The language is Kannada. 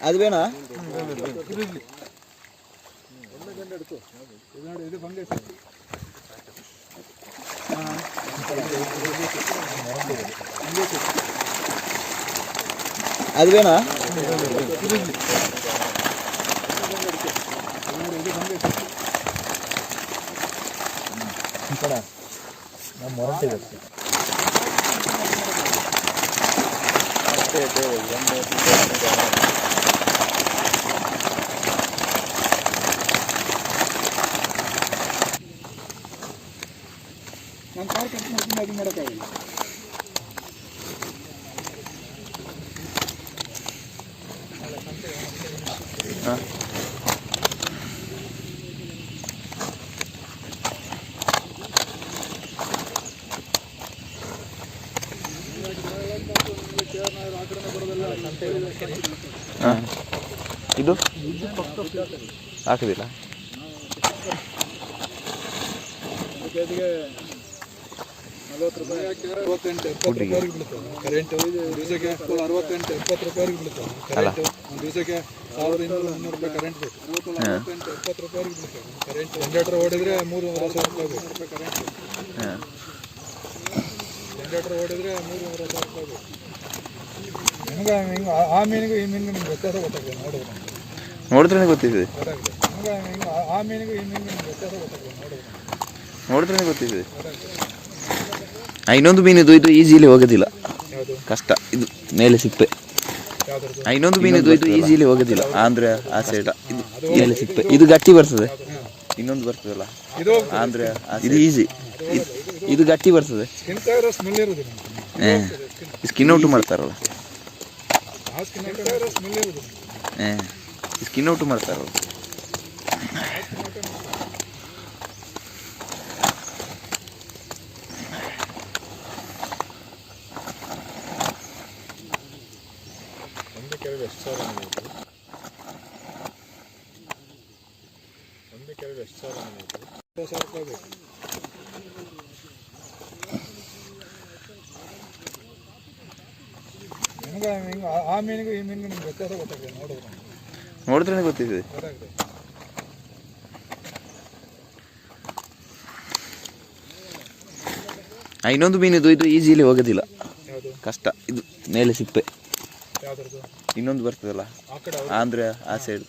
ಅದು ಬೇಡ ಅದು ಬೇಡ ನಾನು ಕಾರ್ ಕಟ್ ಮಾಡ್ತೀನಿ ಅದು ಮಾಡೋಕ್ಕಾಗಲ್ಲ. ಇದು ಹಾಕದಿಲ್ಲ ಕರೆಂಟ್ ದಿವಸಕ್ಕೆ 68-70 ರೂಪಾಯಿಗೆ ಬೀಳುತ್ತೆ. ಕರೆಂಟ್ ಒಂದು ದಿವಸಕ್ಕೆ 1200-300 ರೂಪಾಯಿ ಕರೆಂಟ್ ಬೇಕು. 68-70 ರೂಪಾಯಿಗೆ ಬೀಳುತ್ತೆ ಕರೆಂಟ್. ಜನರೇಟರ್ ಓಡಿದ್ರೆ 3,500 ರೂಪಾಯಿ ಬೇಕು ಕರೆಂಟ್. ಜನರೇಟರ್ ಓಡಿದ್ರೆ 3,500 ರೂಪಾಯಿ ಬೇಕು. ನಿಮ್ಗೆ ಹಿಂಗೆ ಆ ಮೀನಿಗೂ ಈ ಮೀನಿಗೂ ನಿಮ್ಗೆ ವ್ಯತ್ಯಾಸ ಗೊತ್ತಾಗ್ತದೆ ನೋಡಿದ್ರೆ ಗೊತ್ತಿದೆ. ನಿಮ್ಗೆ ಹಿಂಗೆ ಆ ಮೀನಿಗೂ ಈ ಮೀನಿಗೂ ನಿಮ್ಗೆ ವ್ಯತ್ಯಾಸ ಗೊತ್ತಾಗ್ತದೆ ನೋಡಿದ್ರೆ ಗೊತ್ತಿದೆ. ಇನ್ನೊಂದು ಮೀನಿದು ಇದು ಈಸಿಲಿ ಹೋಗೋದಿಲ್ಲ, ಕಷ್ಟ. ಇದು ಮೇಲೆ ಸಿಪ್ಪೆ. ಇನ್ನೊಂದು ಮೀನಿದು ಇದು ಈಸಿಲಿ ಹೋಗೋದಿಲ್ಲ, ಅಂದ್ರೆ ಆ ಸೈಡ್ ಇದು ಮೇಲೆ ಸಿಪ್ಪೆ. ಇದು ಗಟ್ಟಿ ಬರ್ತದೆ. ಇನ್ನೊಂದು ಬರ್ತದಲ್ಲ ಅಂದ್ರೆ ಇದು ಈಸಿ, ಇದು ಗಟ್ಟಿ ಬರ್ತದೆ. ಸ್ಕಿನ್ ಔಟ್ ಮಾಡ್ತಾರಲ್ಲ, ಸ್ಕಿನ್ ಔಟ್ ಮಾಡ್ತಾರಲ್ಲ. ನಿಮ್ಗೆ ಹಿಂಗೆ ಆ ಮೀನಿಗೂ ಈ ಮೀನಿಗೂ ನಿಮ್ಗೆ ವ್ಯತ್ಯಾಸ ಗೊತ್ತಾಗ್ತದೆ ನೋಡಿದ್ರೆ ಗೊತ್ತಿದೆ. ಇನ್ನೊಂದು ಮೀನಿದು ಇದು ಈಸಿಲಿ ಹೋಗೋದಿಲ್ಲ, ಕಷ್ಟ. ಇದು ಮೇಲೆ ಸಿಪ್ಪೆ. ಇನ್ನೊಂದು ಬರ್ತದಲ್ಲ ಅಂದ್ರೆ ಆ ಸೈಡ್